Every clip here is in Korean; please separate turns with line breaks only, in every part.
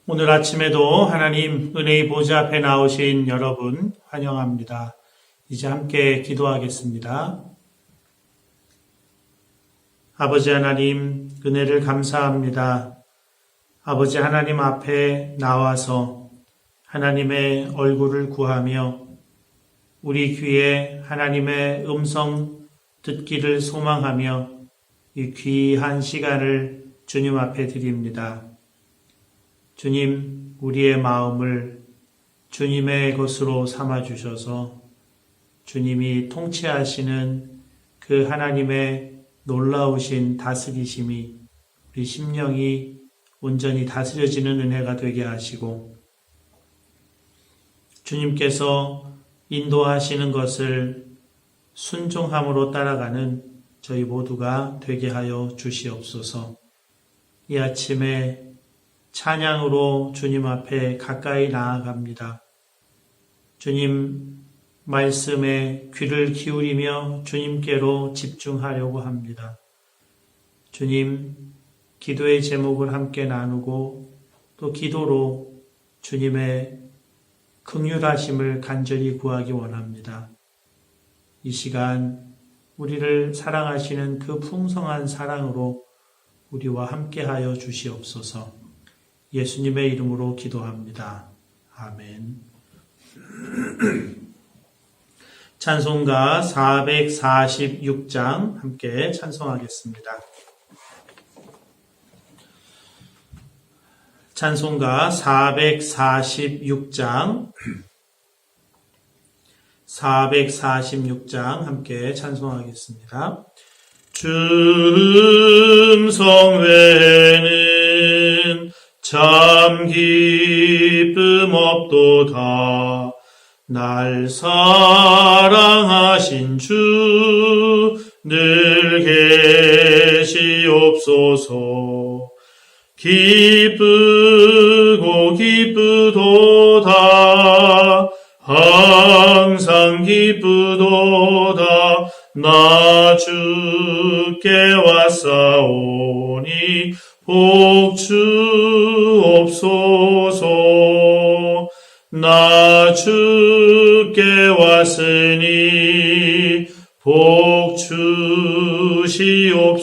오늘 아침에도 하나님 은혜의 보좌 앞에 나오신 여러분 환영합니다. 이제 함께 기도하겠습니다. 아버지 하나님, 은혜를 감사합니다. 아버지 하나님 앞에 나와서 하나님의 얼굴을 구하며 우리 귀에 하나님의 음성 듣기를 소망하며 이 귀한 시간을 주님 앞에 드립니다. 주님, 우리의 마음을 주님의 것으로 삼아주셔서 주님이 통치하시는 그 하나님의 놀라우신 다스리심이 우리 심령이 온전히 다스려지는 은혜가 되게 하시고 주님께서 인도하시는 것을 순종함으로 따라가는 저희 모두가 되게 하여 주시옵소서. 이 아침에 찬양으로 주님 앞에 가까이 나아갑니다. 주님 말씀에 귀를 기울이며 주님께로 집중하려고 합니다. 주님, 기도의 제목을 함께 나누고 또 기도로 주님의 긍휼하심을 간절히 구하기 원합니다. 이 시간 우리를 사랑하시는 그 풍성한 사랑으로 우리와 함께하여 주시옵소서. 예수님의 이름으로 기도합니다. 아멘. 찬송가 446장 함께 찬송하겠습니다. 찬송가 446장 함께 찬송하겠습니다. 주 음성 외에는 참 기쁨 없도다. 날 사랑하신 주 늘 계시옵소서. 기쁘고 기쁘도다. 항상 기쁘도다. 나 주께 왔사오니 복주옵소서. 나 주께 왔으니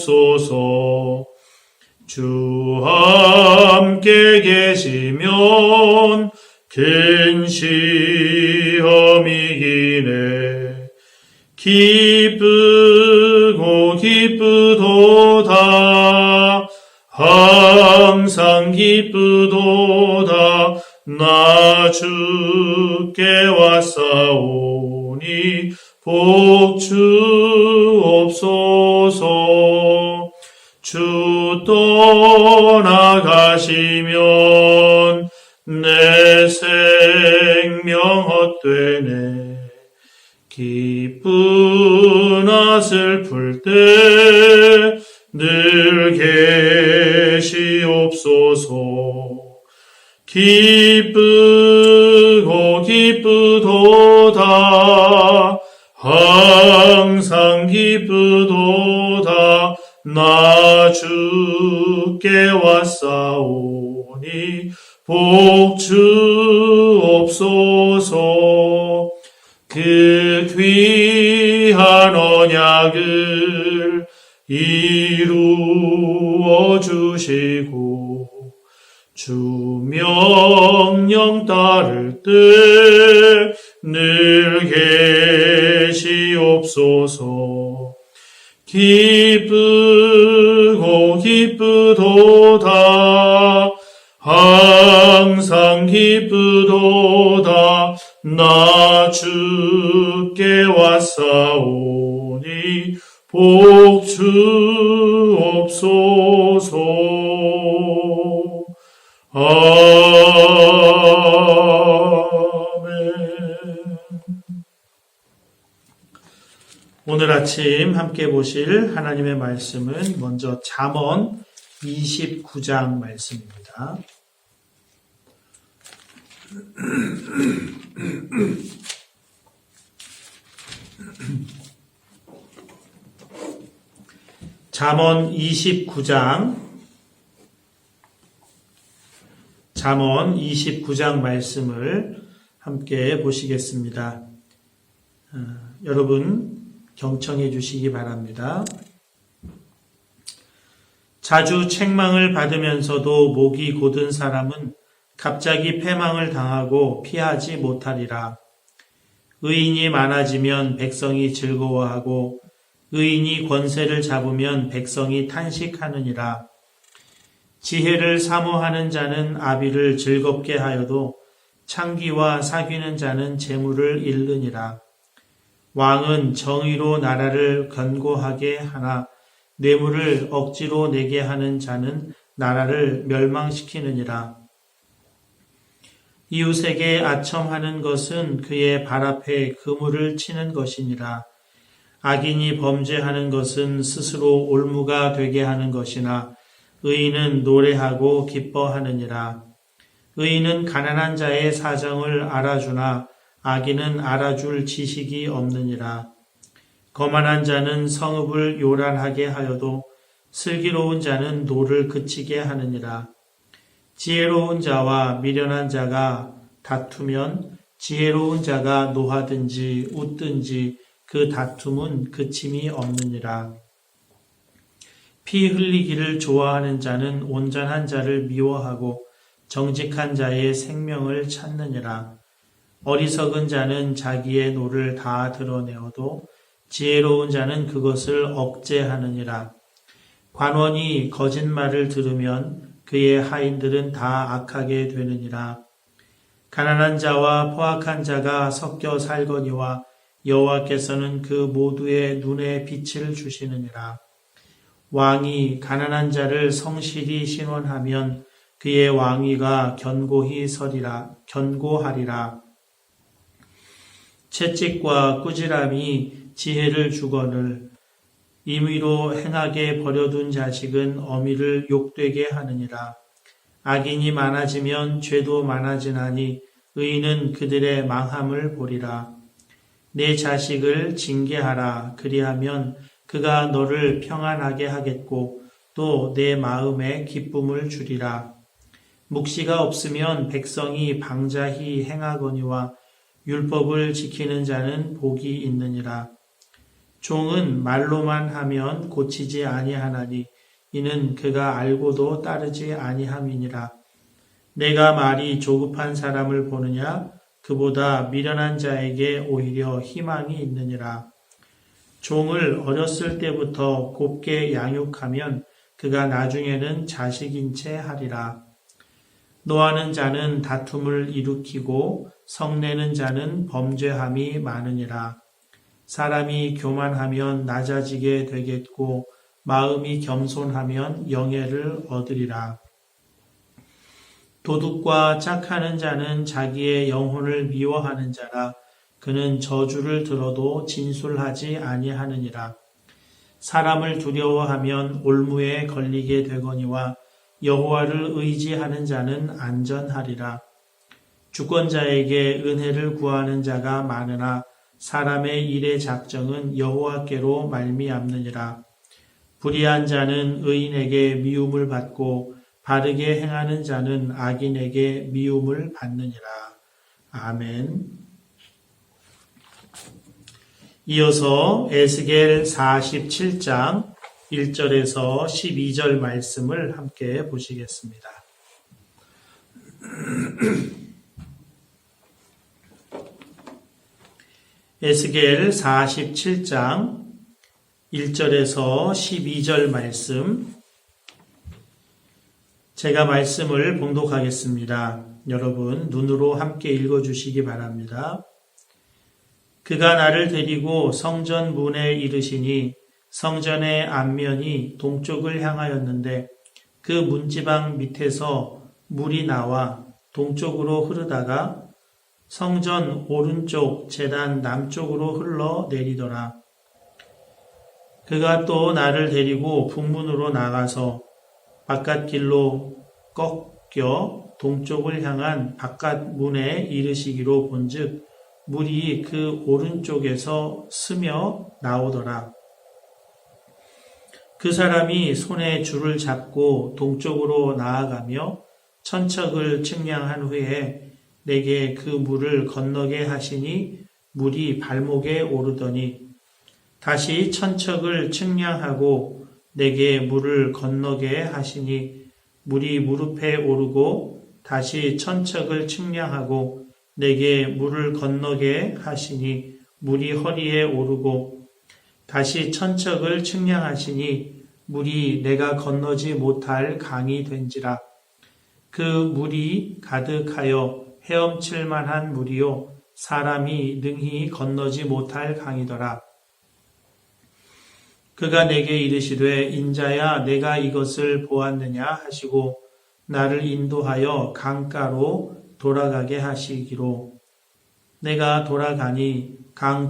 복주시옵소서. 주 함께 계시면 큰 시험이기네. 기쁘고 기쁘도다. 항상 기쁘도다. 나 주께 왔사오니 복주옵소서. 주 떠나가시면 내 생명 헛되네. 기쁘나 슬플 때 늘 계시옵소서. 기쁘고 기쁘도다. 항상 기쁘도다. 나 주께 왔사오니 복주옵소서. 그 귀한 언약을 이루어 주시고 주 명령 따를 때 늘 계시옵소서. 기쁘고 기쁘도다. 항상 기쁘도다. 나 주께 왔사오니 복주옵소서. 아멘. 오늘 아침 함께 보실 하나님의 말씀은 먼저 잠언 29장 말씀입니다. 잠언 29장 잠언 29장 말씀을 함께 보시겠습니다. 여러분 경청해 주시기 바랍니다. 자주 책망을 받으면서도 목이 곧은 사람은 갑자기 패망을 당하고 피하지 못하리라. 의인이 많아지면 백성이 즐거워하고 의인이 권세를 잡으면 백성이 탄식하느니라. 지혜를 사모하는 자는 아비를 즐겁게 하여도 창기와 사귀는 자는 재물을 잃느니라. 왕은 정의로 나라를 견고하게 하나 뇌물을 억지로 내게 하는 자는 나라를 멸망시키느니라. 이웃에게 아첨하는 것은 그의 발 앞에 그물을 치는 것이니라. 악인이 범죄하는 것은 스스로 올무가 되게 하는 것이나 의인은 노래하고 기뻐하느니라. 의인은 가난한 자의 사정을 알아주나 악인은 알아줄 지식이 없느니라. 거만한 자는 성읍을 요란하게 하여도 슬기로운 자는 노를 그치게 하느니라. 지혜로운 자와 미련한 자가 다투면 지혜로운 자가 노하든지 웃든지 그 다툼은 그침이 없느니라. 피 흘리기를 좋아하는 자는 온전한 자를 미워하고 정직한 자의 생명을 찾느니라. 어리석은 자는 자기의 노를 다 드러내어도 지혜로운 자는 그것을 억제하느니라. 관원이 거짓말을 들으면 그의 하인들은 다 악하게 되느니라. 가난한 자와 포악한 자가 섞여 살거니와 여호와께서는 그 모두의 눈에 빛을 주시느니라. 왕이 가난한 자를 성실히 신원하면 그의 왕위가 견고하리라. 채찍과 꾸지람이 지혜를 주거늘 임의로 행하게 버려둔 자식은 어미를 욕되게 하느니라. 악인이 많아지면 죄도 많아지나니 의인은 그들의 망함을 보리라. 내 자식을 징계하라. 그리하면 그가 너를 평안하게 하겠고 또 내 마음에 기쁨을 주리라. 묵시가 없으면 백성이 방자히 행하거니와 율법을 지키는 자는 복이 있느니라. 종은 말로만 하면 고치지 아니하나니 이는 그가 알고도 따르지 아니함이니라. 내가 말이 조급한 사람을 보느냐? 그보다 미련한 자에게 오히려 희망이 있느니라. 종을 어렸을 때부터 곱게 양육하면 그가 나중에는 자식인 채 하리라. 노하는 자는 다툼을 일으키고 성내는 자는 범죄함이 많으니라. 사람이 교만하면 낮아지게 되겠고 마음이 겸손하면 영예를 얻으리라. 도둑과 짝하는 자는 자기의 영혼을 미워하는 자라. 그는 저주를 들어도 진술하지 아니하느니라. 사람을 두려워하면 올무에 걸리게 되거니와 여호와를 의지하는 자는 안전하리라. 주권자에게 은혜를 구하는 자가 많으나 사람의 일의 작정은 여호와께로 말미암느니라. 불의한 자는 의인에게 미움을 받고 바르게 행하는 자는 악인에게 미움을 받느니라. 아멘. 이어서 에스겔 47장 1절에서 12절 말씀을 함께 보시겠습니다. 에스겔 47장 1절에서 12절 말씀, 제가 말씀을 봉독하겠습니다. 여러분 눈으로 함께 읽어주시기 바랍니다. 그가 나를 데리고 성전 문에 이르시니 성전의 앞면이 동쪽을 향하였는데 그 문지방 밑에서 물이 나와 동쪽으로 흐르다가 성전 오른쪽 제단 남쪽으로 흘러 내리더라. 그가 또 나를 데리고 북문으로 나가서 바깥길로 꺾여 동쪽을 향한 바깥문에 이르시기로 본즉 물이 그 오른쪽에서 스며 나오더라. 그 사람이 손에 줄을 잡고 동쪽으로 나아가며 천척을 측량한 후에 내게 그 물을 건너게 하시니 물이 발목에 오르더니 다시 천척을 측량하고 내게 물을 건너게 하시니 물이 무릎에 오르고 다시 천척을 측량하고 내게 물을 건너게 하시니 물이 허리에 오르고 다시 천척을 측량하시니 물이 내가 건너지 못할 강이 된지라. 그 물이 가득하여 헤엄칠 만한 물이요 사람이 능히 건너지 못할 강이더라. 그가 내게 이르시되 인자야 내가 이것을 보았느냐 하시고 나를 인도하여 강가로 돌아가게 하시기로 내가 돌아가니 강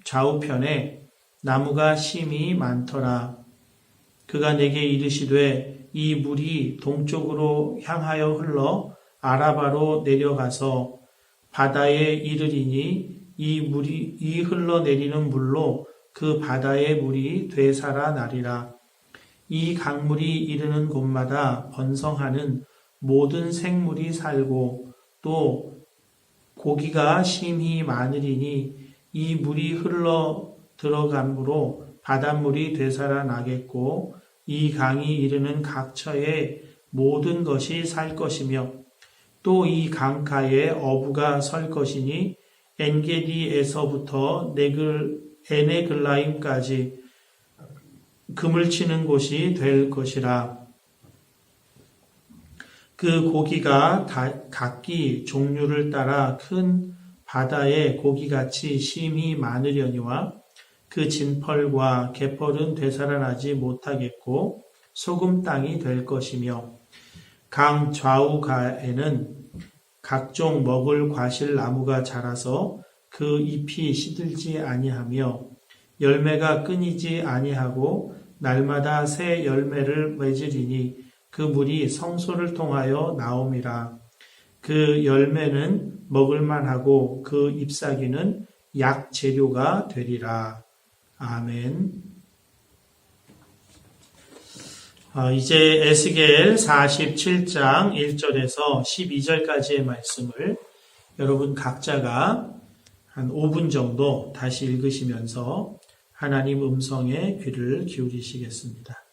좌우편에 나무가 심이 많더라. 그가 내게 이르시되 이 물이 동쪽으로 향하여 흘러 아라바로 내려가서 바다에 이르리니 이 흘러내리는 물로 그 바다의 물이 되살아나리라. 이 강물이 이르는 곳마다 번성하는 모든 생물이 살고 또 고기가 심히 많으리니 이 물이 흘러 들어감으로 바닷물이 되살아나겠고 이 강이 이르는 각처에 모든 것이 살 것이며 또 이 강가에 어부가 설 것이니 엔게디에서부터 에네글라임까지 금을 치는 곳이 될 것이라. 그 고기가 각기 종류를 따라 큰 바다의 고기같이 심히 많으려니와 그 진펄과 갯벌은 되살아나지 못하겠고 소금 땅이 될 것이며 강 좌우가에는 각종 먹을 과실 나무가 자라서 그 잎이 시들지 아니하며 열매가 끊이지 아니하고 날마다 새 열매를 맺으리니 그 물이 성소를 통하여 나옴이라. 그 열매는 먹을만하고 그 잎사귀는 약 재료가 되리라. 아멘. 이제 에스겔 47장 1절에서 12절까지의 말씀을 여러분 각자가 한 5분 정도 다시 읽으시면서 하나님 음성에 귀를 기울이시겠습니다.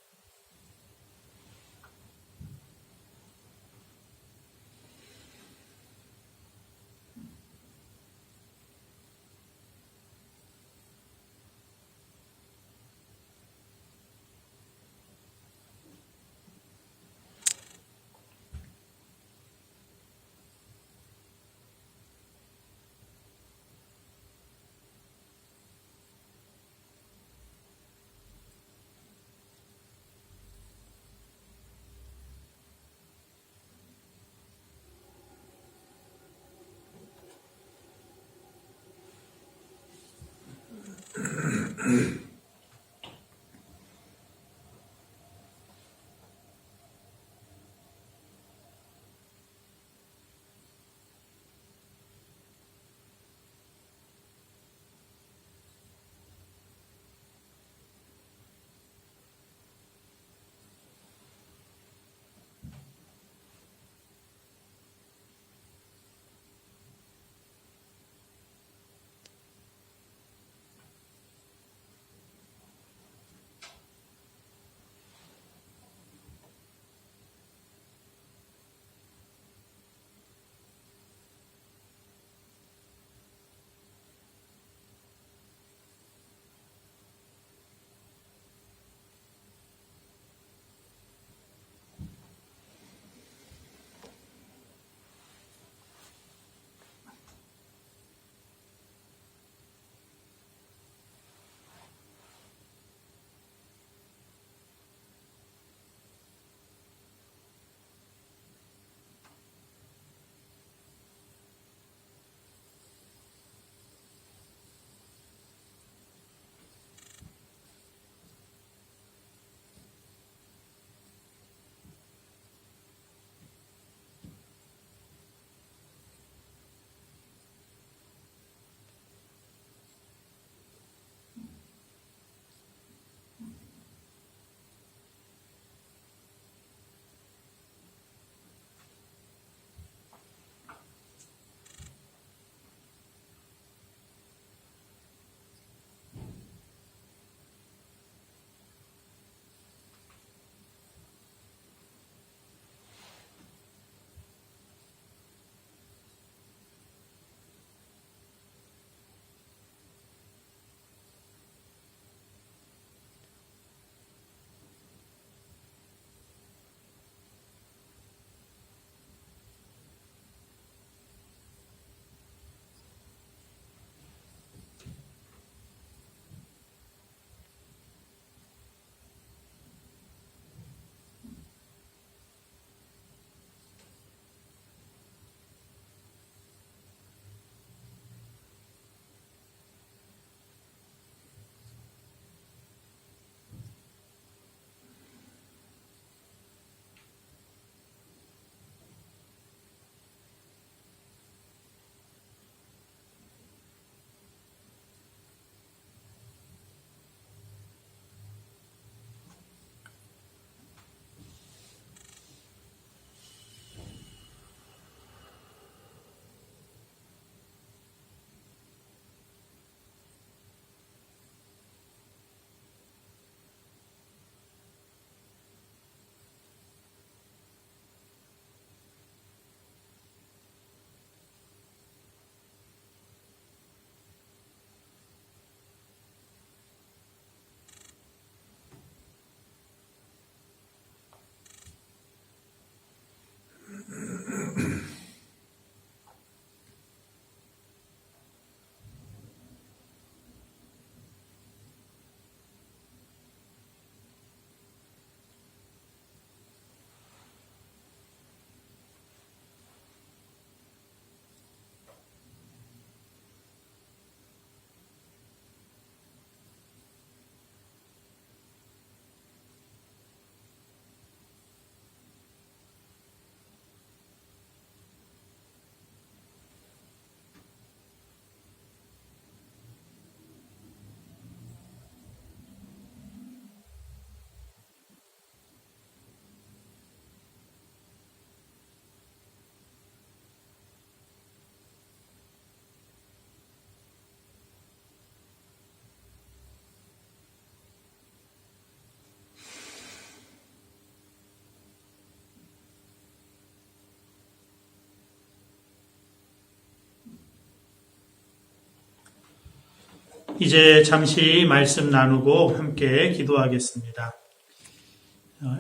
이제 잠시 말씀 나누고 함께 기도하겠습니다.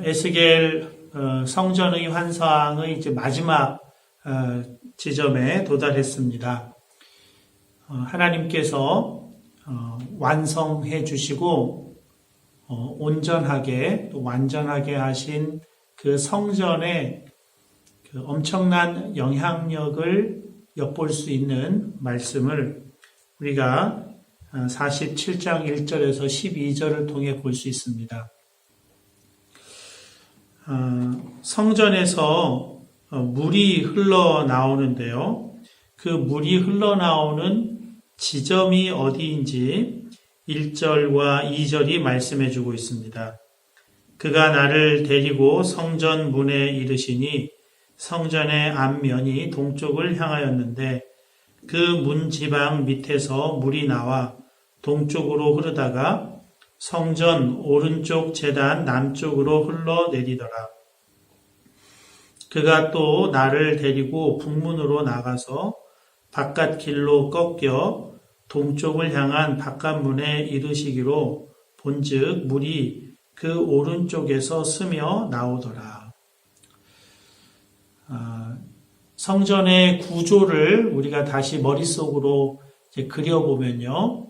에스겔 성전의 환상의 이제 마지막 지점에 도달했습니다. 하나님께서 완성해 주시고 온전하게 또 완전하게 하신 그 성전의 그 엄청난 영향력을 엿볼 수 있는 말씀을 우리가 47장 1절에서 12절을 통해 볼 수 있습니다. 성전에서 물이 흘러나오는데요. 그 물이 흘러나오는 지점이 어디인지 1절과 2절이 말씀해 주고 있습니다. 그가 나를 데리고 성전 문에 이르시니 성전의 앞면이 동쪽을 향하였는데 그 문 지방 밑에서 물이 나와 동쪽으로 흐르다가 성전 오른쪽 제단 남쪽으로 흘러내리더라. 그가 또 나를 데리고 북문으로 나가서 바깥 길로 꺾여 동쪽을 향한 바깥문에 이르시기로 본즉 물이 그 오른쪽에서 스며 나오더라. 성전의 구조를 우리가 다시 머릿속으로 그려보면요.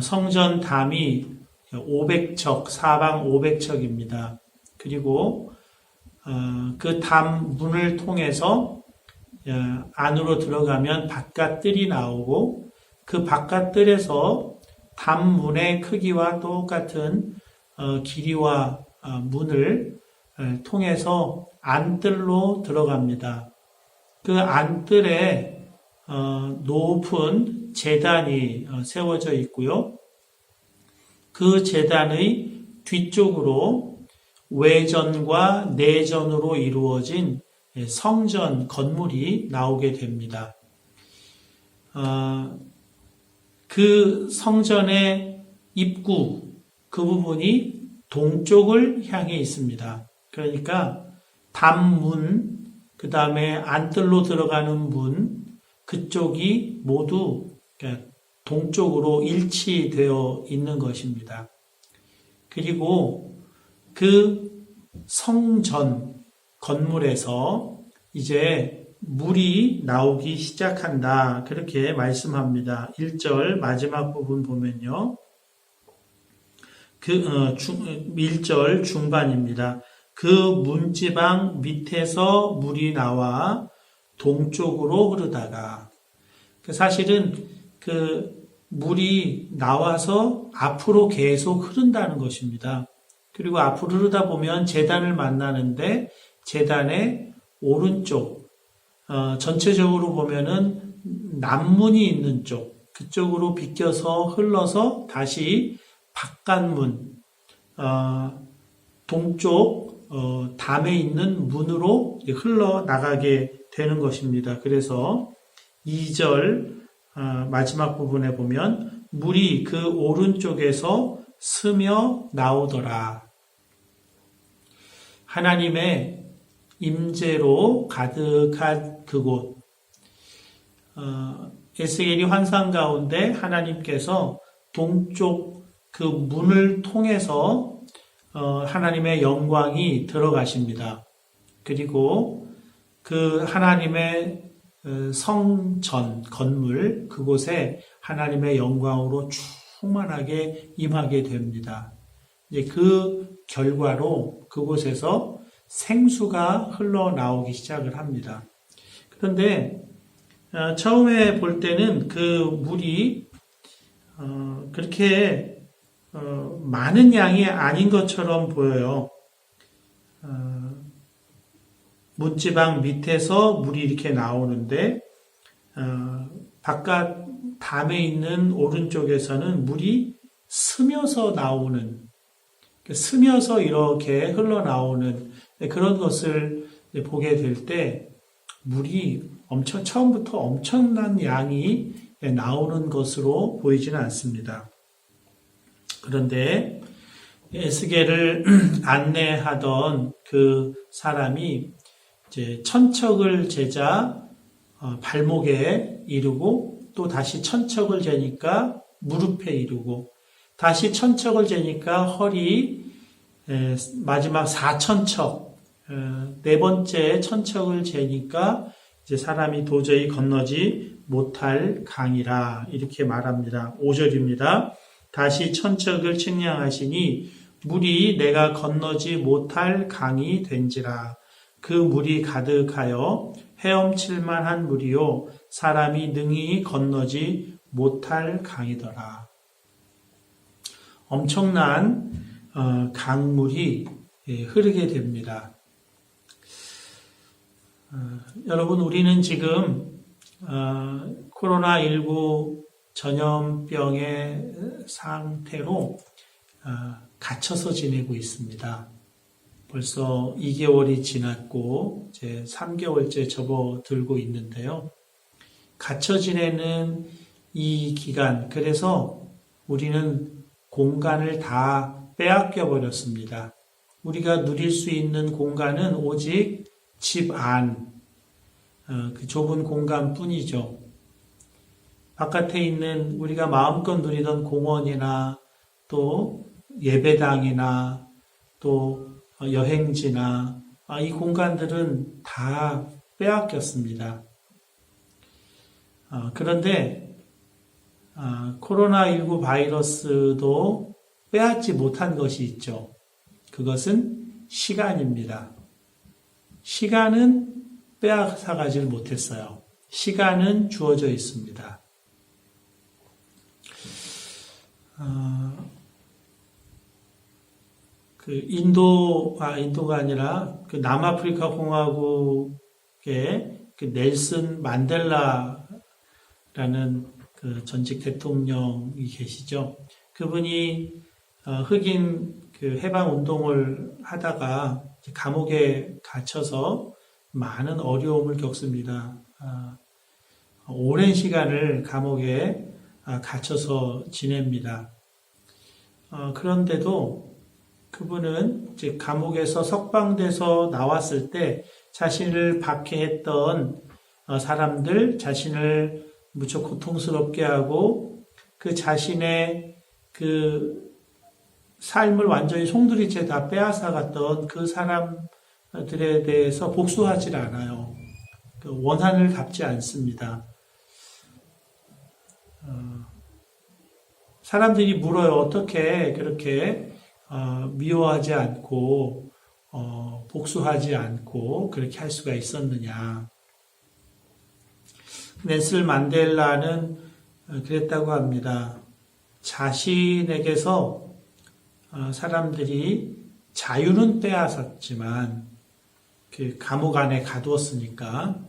성전 담이 500척, 사방 500척입니다. 그리고 그 담 문을 통해서 안으로 들어가면 바깥 뜰이 나오고 그 바깥 뜰에서 담 문의 크기와 똑같은 길이와 문을 통해서 안뜰로 들어갑니다. 그 안뜰에 높은 제단이 세워져 있고요. 그 제단의 뒤쪽으로 외전과 내전으로 이루어진 성전 건물이 나오게 됩니다. 그 성전의 입구, 그 부분이 동쪽을 향해 있습니다. 그러니까 담문, 그 다음에 안뜰로 들어가는 문, 그쪽이 모두 동쪽으로 일치되어 있는 것입니다. 그리고 그 성전 건물에서 이제 물이 나오기 시작한다. 그렇게 말씀합니다. 1절 마지막 부분 보면요. 1절 중반입니다. 그 문지방 밑에서 물이 나와 동쪽으로 흐르다가 사실은 그 물이 나와서 앞으로 계속 흐른다는 것입니다. 그리고 앞으로 흐르다 보면 제단을 만나는데 제단의 오른쪽 전체적으로 보면은 남문이 있는 쪽 그쪽으로 비껴서 흘러서 다시 바깥문 동쪽 담에 있는 문으로 흘러나가게 되는 것입니다. 그래서 2절 마지막 부분에 보면 물이 그 오른쪽에서 스며 나오더라. 하나님의 임재로 가득한 그곳. 에스겔이 환상 가운데 하나님께서 동쪽 그 문을 통해서 하나님의 영광이 들어가십니다. 그리고 그 하나님의 성전, 건물, 그곳에 하나님의 영광으로 충만하게 임하게 됩니다. 이제 그 결과로 그곳에서 생수가 흘러나오기 시작을 합니다. 그런데 처음에 볼 때는 그 물이 그렇게 많은 양이 아닌 것처럼 보여요. 문지방 밑에서 물이 이렇게 나오는데 바깥 담에 있는 오른쪽에서는 물이 스며서 나오는, 스며서 이렇게 흘러나오는 그런 것을 보게 될 때 물이 처음부터 엄청난 양이 나오는 것으로 보이지는 않습니다. 그런데 에스겔을 안내하던 그 사람이 이제 천척을 재자 발목에 이르고 또 다시 천척을 재니까 무릎에 이르고 다시 천척을 재니까 허리 마지막 4천척 네 번째 천척을 재니까 이제 사람이 도저히 건너지 못할 강이라 이렇게 말합니다. 5절입니다. 다시 천척을 측량하시니 물이 내가 건너지 못할 강이 된지라. 그 물이 가득하여 헤엄칠 만한 물이요 사람이 능히 건너지 못할 강이더라. 엄청난 강물이 흐르게 됩니다. 여러분, 우리는 지금 코로나19 전염병의 상태로 갇혀서 지내고 있습니다. 벌써 2개월이 지났고 이제 3개월째 접어들고 있는데요. 갇혀 지내는 이 기간, 그래서 우리는 공간을 다 빼앗겨 버렸습니다. 우리가 누릴 수 있는 공간은 오직 집 안, 그 좁은 공간뿐이죠. 바깥에 있는 우리가 마음껏 누리던 공원이나 또 예배당이나 또 여행지나 이 공간들은 다 빼앗겼습니다. 그런데 코로나19 바이러스도 빼앗지 못한 것이 있죠. 그것은 시간입니다. 시간은 빼앗아가질 못했어요. 시간은 주어져 있습니다. 인도가 아니라 그 남아프리카 공화국의 그 넬슨 만델라라는 그 전직 대통령이 계시죠. 그분이 흑인 그 해방 운동을 하다가 감옥에 갇혀서 많은 어려움을 겪습니다. 오랜 시간을 감옥에 갇혀서 지냅니다. 그런데도 그분은 이제 감옥에서 석방돼서 나왔을 때 자신을 박해했던 사람들, 자신을 무척 고통스럽게 하고 그 자신의 그 삶을 완전히 송두리째 다 빼앗아갔던 그 사람들에 대해서 복수하지 않아요. 그 원한을 갚지 않습니다. 사람들이 물어요. 어떻게 그렇게 미워하지 않고 복수하지 않고 그렇게 할 수가 있었느냐. 넬슨 만델라는 그랬다고 합니다. 자신에게서 사람들이 자유는 빼앗았지만 그 감옥 안에 가두었으니까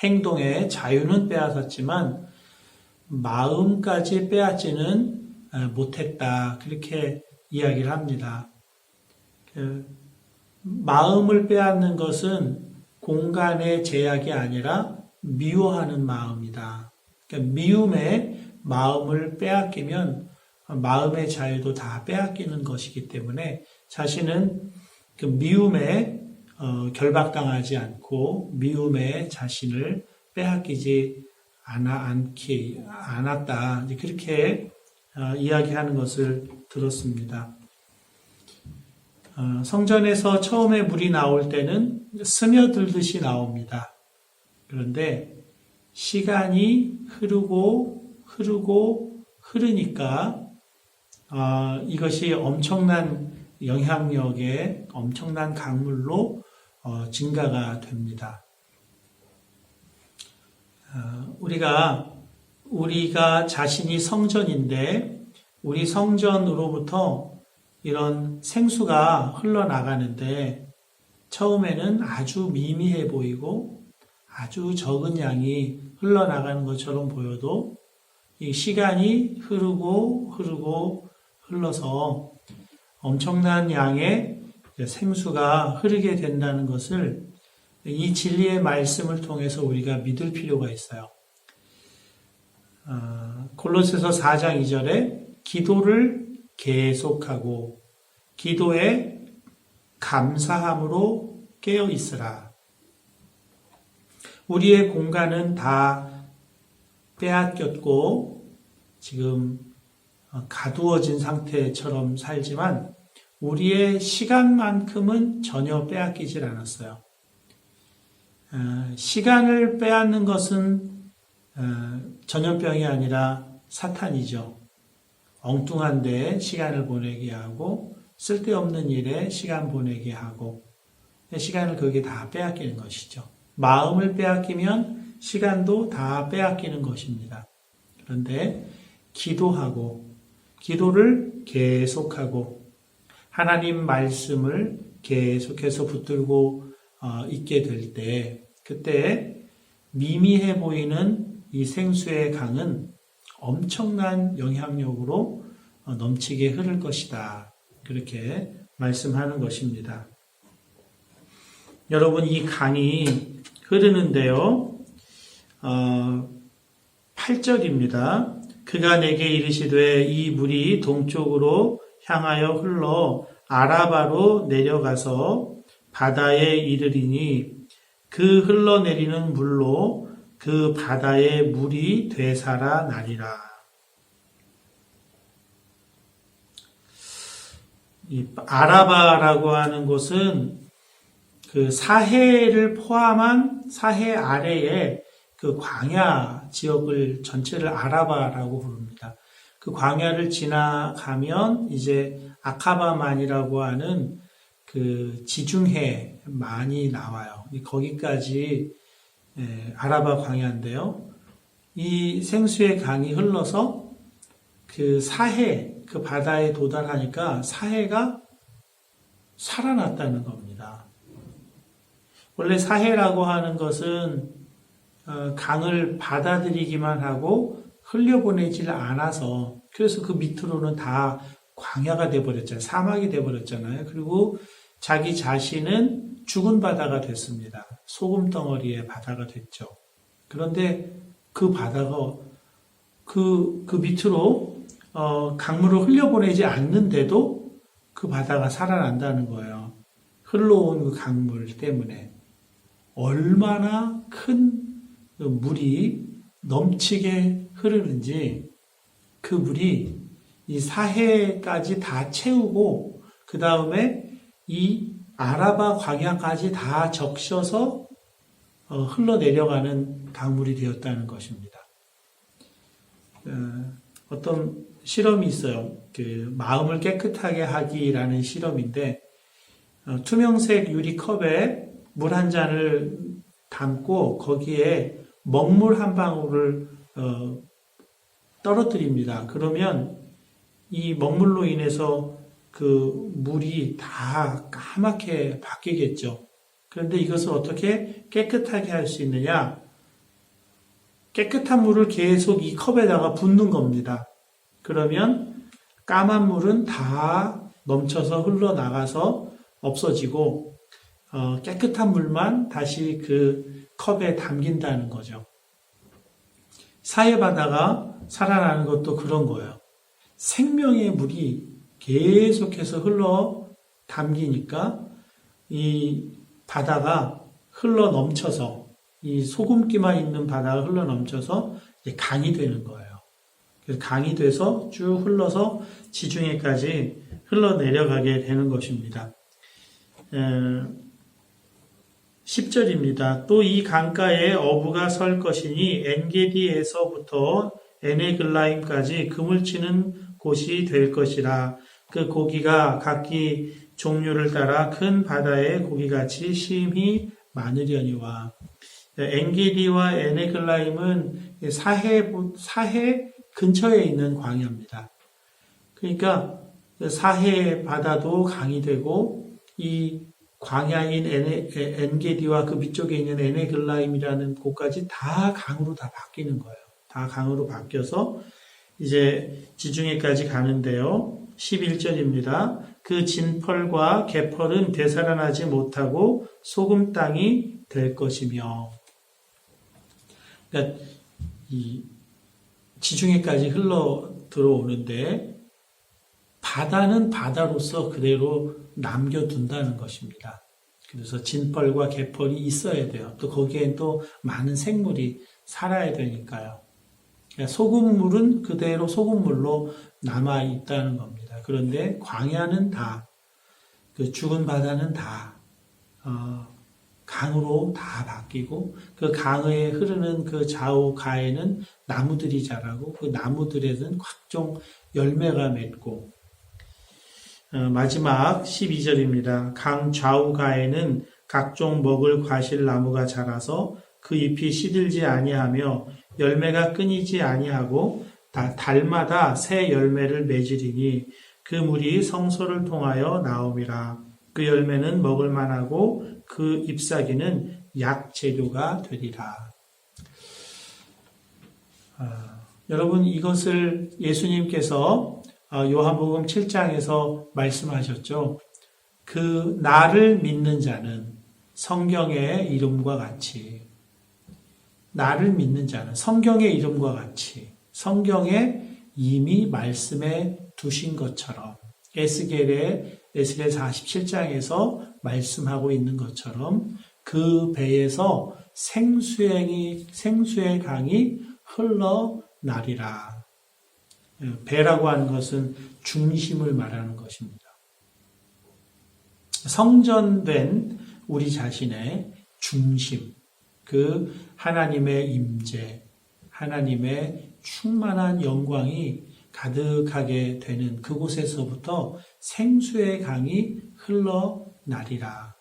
행동의 자유는 빼앗았지만 마음까지 빼앗지는 못했다. 그렇게 이야기를 합니다. 마음을 빼앗는 것은 공간의 제약이 아니라 미워하는 마음이다. 그러니까 미움에 마음을 빼앗기면 마음의 자유도 다 빼앗기는 것이기 때문에 자신은 그 미움에 결박당하지 않고 미움에 자신을 빼앗기지 않았다. 그렇게 이야기하는 것을 들었습니다. 성전에서 처음에 물이 나올 때는 스며들듯이 나옵니다. 그런데 시간이 흐르니까 이것이 엄청난 영향력의 엄청난 강물로 증가가 됩니다. 우리가 자신이 성전인데 우리 성전으로부터 이런 생수가 흘러나가는데 처음에는 아주 미미해 보이고 아주 적은 양이 흘러나가는 것처럼 보여도 이 시간이 흘러서 엄청난 양의 생수가 흐르게 된다는 것을 이 진리의 말씀을 통해서 우리가 믿을 필요가 있어요. 골로새서 4장 2절에 기도를 계속하고 기도에 감사함으로 깨어 있으라. 우리의 공간은 다 빼앗겼고 지금 가두어진 상태처럼 살지만 우리의 시간만큼은 전혀 빼앗기질 않았어요. 시간을 빼앗는 것은 전염병이 아니라 사탄이죠. 엉뚱한 데에 시간을 보내게 하고 쓸데없는 일에 시간 보내게 하고 시간을 거기에 다 빼앗기는 것이죠. 마음을 빼앗기면 시간도 다 빼앗기는 것입니다. 그런데 기도를 계속하고 하나님 말씀을 계속해서 붙들고 있게 될 때 그때 미미해 보이는 이 생수의 강은 엄청난 영향력으로 넘치게 흐를 것이다. 그렇게 말씀하는 것입니다. 여러분, 이 강이 흐르는데요. 8절입니다. 그가 내게 이르시되 이 물이 동쪽으로 향하여 흘러 아라바로 내려가서 바다에 이르리니 그 흘러내리는 물로 그 바다의 물이 되살아나리라. 이 아라바라고 하는 곳은 그 사해를 포함한 사해 아래에 그 광야 지역을 전체를 아라바라고 부릅니다. 그 광야를 지나가면 이제 아카바만이라고 하는 그 지중해만이 나와요. 거기까지 아라바 광야인데요. 이 생수의 강이 흘러서 그 사해, 그 바다에 도달하니까 사해가 살아났다는 겁니다. 원래 사해라고 하는 것은 강을 받아들이기만 하고 흘려보내질 않아서 그래서 그 밑으로는 다 광야가 돼버렸잖아요. 사막이 돼버렸잖아요. 그리고 자기 자신은 죽은 바다가 됐습니다. 소금덩어리의 바다가 됐죠. 그런데 그 바다가 그 밑으로 강물을 흘려보내지 않는데도 그 바다가 살아난다는 거예요. 흘러온 그 강물 때문에. 얼마나 큰 물이 넘치게 흐르는지 그 물이 이 사해까지 다 채우고 그 다음에 이 아라바 광야까지 다 적셔서 흘러내려가는 강물이 되었다는 것입니다. 어떤 실험이 있어요. 그 마음을 깨끗하게 하기라는 실험인데 투명색 유리컵에 물 한 잔을 담고 거기에 먹물 한 방울을 떨어뜨립니다. 그러면 이 먹물로 인해서 그 물이 다 까맣게 바뀌겠죠. 그런데 이것을 어떻게 깨끗하게 할 수 있느냐? 깨끗한 물을 계속 이 컵에다가 붓는 겁니다. 그러면 까만 물은 다 넘쳐서 흘러나가서 없어지고 깨끗한 물만 다시 그 컵에 담긴다는 거죠. 사해바다가 살아나는 것도 그런 거예요. 생명의 물이 계속해서 흘러 담기니까 이 바다가 흘러 넘쳐서 이 소금기만 있는 바다가 흘러 넘쳐서 강이 되는 거예요. 그래서 강이 돼서 쭉 흘러서 지중해까지 흘러내려가게 되는 것입니다. 10절입니다. 또 이 강가에 어부가 설 것이니 엔게디에서부터 에네글라임까지 그물 치는 곳이 될 것이라. 그 고기가 각기 종류를 따라 큰 바다의 고기같이 심히 많으려니와. 엔게디와 에네글라임은 사해 근처에 있는 광야입니다. 그러니까 사해 바다도 강이 되고 이 광야인 엔게디와 그 밑쪽에 있는 에네글라임이라는 곳까지 다 강으로 다 바뀌는 거예요. 다 강으로 바뀌어서 이제 지중해까지 가는데요. 11절입니다. 그 진펄과 개펄은 되살아나지 못하고 소금 땅이 될 것이며. 그러니까 이 지중해까지 흘러 들어오는데 바다는 바다로서 그대로 남겨둔다는 것입니다. 그래서 진펄과 개펄이 있어야 돼요. 또 거기엔 또 많은 생물이 살아야 되니까요. 소금물은 그대로 소금물로 남아 있다는 겁니다. 그런데 광야는 다, 그 죽은 바다는 다 강으로 다 바뀌고, 그 강에 흐르는 그 좌우 가에는 나무들이 자라고, 그 나무들에는 각종 열매가 맺고, 마지막 12절입니다. 강 좌우 가에는 각종 먹을 과실 나무가 자라서 그 잎이 시들지 아니하며 열매가 끊이지 아니하고 달마다 새 열매를 맺으리니 그 물이 성소를 통하여 나옴이라. 그 열매는 먹을 만하고 그 잎사귀는 약 재료가 되리라. 여러분, 이것을 예수님께서 요한복음 7장에서 말씀하셨죠. 그 나를 믿는 자는 성경의 이름과 같이, 나를 믿는 자는 성경의 이름과 같이, 성경에 이미 말씀해 두신 것처럼, 에스겔 47장에서 말씀하고 있는 것처럼 그 배에서 생수의 강이 흘러나리라. 배라고 하는 것은 중심을 말하는 것입니다. 성전된 우리 자신의 중심, 그 하나님의 임재, 하나님의 충만한 영광이 가득하게 되는 그곳에서부터 생수의 강이 흘러나리라.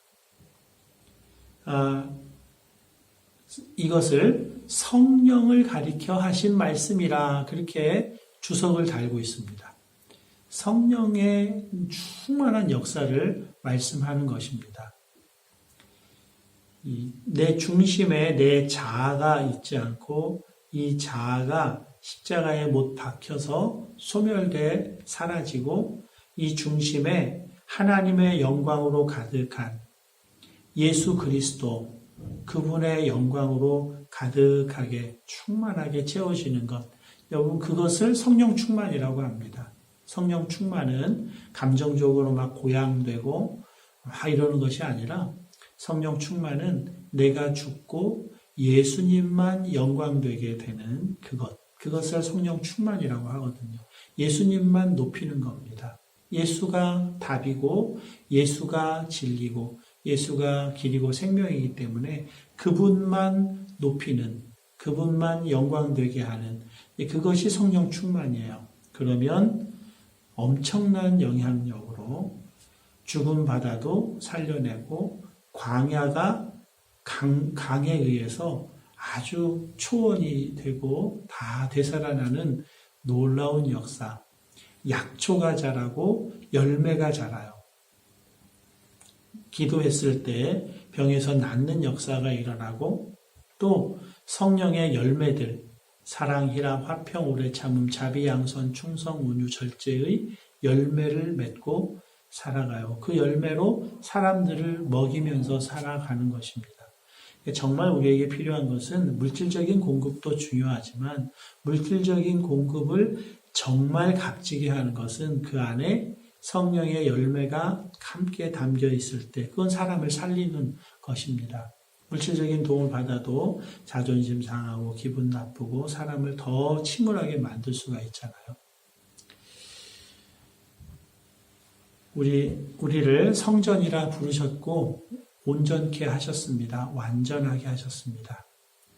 이것을 성령을 가리켜 하신 말씀이라 그렇게 주석을 달고 있습니다. 성령의 충만한 역사를 말씀하는 것입니다. 내 중심에 내 자아가 있지 않고 이 자아가 십자가에 못 박혀서 소멸돼 사라지고 이 중심에 하나님의 영광으로 가득한 예수 그리스도, 그분의 영광으로 가득하게 충만하게 채워지는 것, 여러분 그것을 성령 충만이라고 합니다. 성령 충만은 감정적으로 막 고양되고 이러는 것이 아니라 성령 충만은 내가 죽고 예수님만 영광되게 되는 그것을 성령 충만이라고 하거든요. 예수님만 높이는 겁니다. 예수가 답이고 예수가 진리고 예수가 길이고 생명이기 때문에 그분만 높이는, 그분만 영광되게 하는, 그것이 성령 충만이에요. 그러면 엄청난 영향력으로 죽은 바다도 살려내고 광야가 강에 의해서 아주 초원이 되고 다 되살아나는 놀라운 역사. 약초가 자라고 열매가 자라요. 기도했을 때 병에서 낫는 역사가 일어나고 또 성령의 열매들, 사랑, 희락, 화평, 오래 참음, 자비, 양선, 충성, 온유, 절제의 열매를 맺고 살아가요. 그 열매로 사람들을 먹이면서 살아가는 것입니다. 정말 우리에게 필요한 것은 물질적인 공급도 중요하지만 물질적인 공급을 정말 값지게 하는 것은 그 안에 성령의 열매가 함께 담겨 있을 때 그건 사람을 살리는 것입니다. 물질적인 도움을 받아도 자존심 상하고 기분 나쁘고 사람을 더 침울하게 만들 수가 있잖아요. 우리를 성전이라 부르셨고 온전케 하셨습니다. 완전하게 하셨습니다.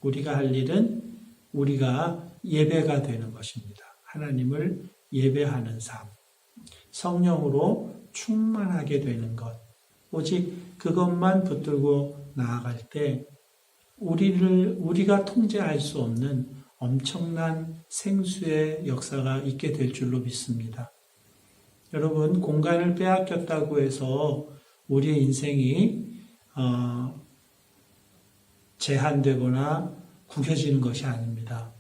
우리가 할 일은 우리가 예배가 되는 것입니다. 하나님을 예배하는 삶, 성령으로 충만하게 되는 것, 오직 그것만 붙들고 나아갈 때 우리가 통제할 수 없는 엄청난 생수의 역사가 있게 될 줄로 믿습니다. 여러분, 공간을 빼앗겼다고 해서 우리의 인생이 제한되거나 구겨지는 것이 아닙니다.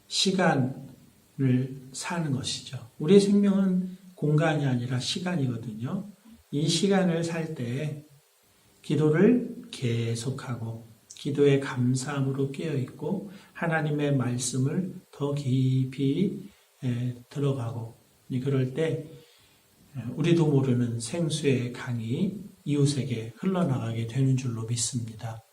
시간을 사는 것이죠. 우리의 생명은 공간이 아니라 시간이거든요. 이 시간을 살 때 기도를 계속하고 기도의 감사함으로 깨어있고 하나님의 말씀을 더 깊이 들어가고 그럴 때 우리도 모르는 생수의 강이 이웃에게 흘러나가게 되는 줄로 믿습니다.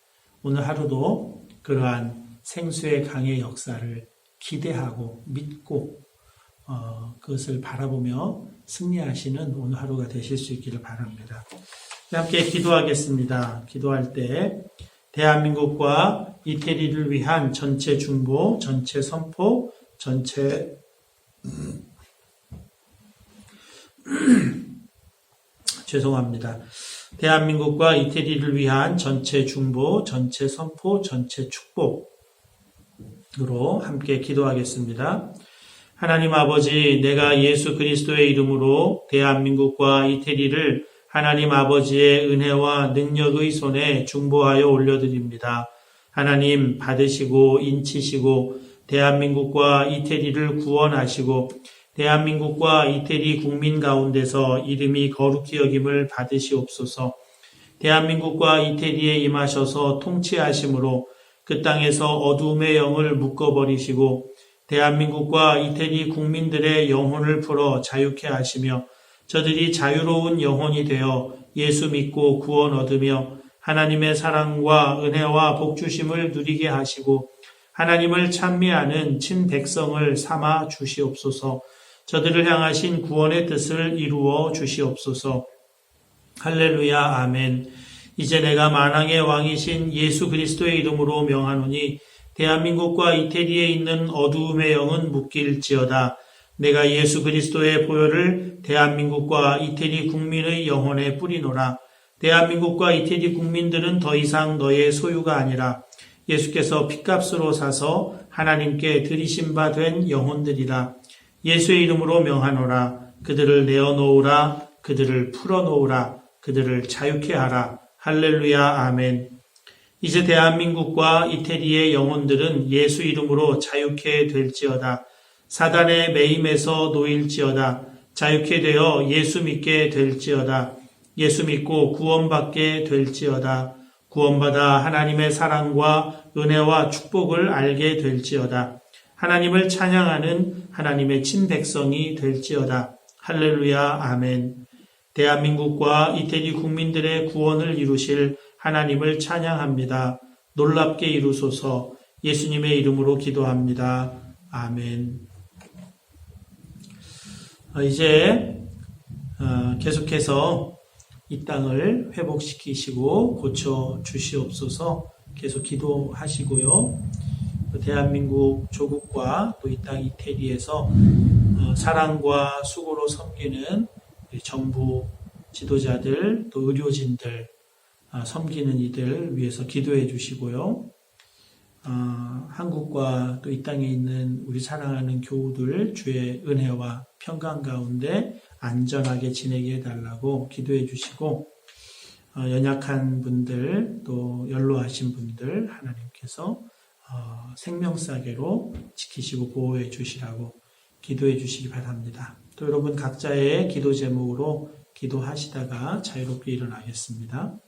오늘 하루도 그러한 생수의 강의 역사를 기대하고 믿고 그것을 바라보며 승리하시는 오늘 하루가 되실 수 있기를 바랍니다. 함께 기도하겠습니다. 기도할 때 대한민국과 이태리를 위한 전체 중보, 전체 선포, 전체 죄송합니다. 대한민국과 이태리를 위한 전체 중보, 전체 선포, 전체 축복으로 함께 기도하겠습니다. 하나님 아버지, 내가 예수 그리스도의 이름으로 대한민국과 이태리를 하나님 아버지의 은혜와 능력의 손에 중보하여 올려드립니다. 하나님 받으시고 인치시고 대한민국과 이태리를 구원하시고 대한민국과 이태리 국민 가운데서 이름이 거룩히 여김을 받으시옵소서. 대한민국과 이태리에 임하셔서 통치하심으로 그 땅에서 어두움의 영을 묶어버리시고 대한민국과 이태리 국민들의 영혼을 풀어 자유케 하시며 저들이 자유로운 영혼이 되어 예수 믿고 구원 얻으며 하나님의 사랑과 은혜와 복주심을 누리게 하시고 하나님을 찬미하는 친백성을 삼아 주시옵소서. 저들을 향하신 구원의 뜻을 이루어 주시옵소서. 할렐루야 아멘. 이제 내가 만왕의 왕이신 예수 그리스도의 이름으로 명하노니 대한민국과 이태리에 있는 어두움의 영은 묶일지어다. 내가 예수 그리스도의 보혈을 대한민국과 이태리 국민의 영혼에 뿌리노라. 대한민국과 이태리 국민들은 더 이상 너의 소유가 아니라 예수께서 핏값으로 사서 하나님께 드리신 바 된 영혼들이라. 예수의 이름으로 명하노라. 그들을 내어놓으라. 그들을 풀어놓으라. 그들을 자유케 하라. 할렐루야 아멘. 이제 대한민국과 이태리의 영혼들은 예수 이름으로 자유케 될지어다. 사단의 매임에서 놓일지어다. 자유케 되어 예수 믿게 될지어다. 예수 믿고 구원받게 될지어다. 구원받아 하나님의 사랑과 은혜와 축복을 알게 될지어다. 하나님을 찬양하는 하나님의 친백성이 될지어다. 할렐루야 아멘. 대한민국과 이태리 국민들의 구원을 이루실 하나님을 찬양합니다. 놀랍게 이루소서. 예수님의 이름으로 기도합니다. 아멘. 이제 계속해서 이 땅을 회복시키시고 고쳐 주시옵소서. 계속 기도하시고요. 대한민국 조국과 또 이 땅 이태리에서 사랑과 수고로 섬기는 정부 지도자들 또 의료진들 섬기는 이들 위해서 기도해 주시고요. 한국과 또 이 땅에 있는 우리 사랑하는 교우들 주의 은혜와 평강 가운데 안전하게 지내게 해달라고 기도해 주시고 연약한 분들 또 연로하신 분들 하나님께서 생명사계로 지키시고 보호해 주시라고 기도해 주시기 바랍니다. 또 여러분 각자의 기도 제목으로 기도하시다가 자유롭게 일어나겠습니다.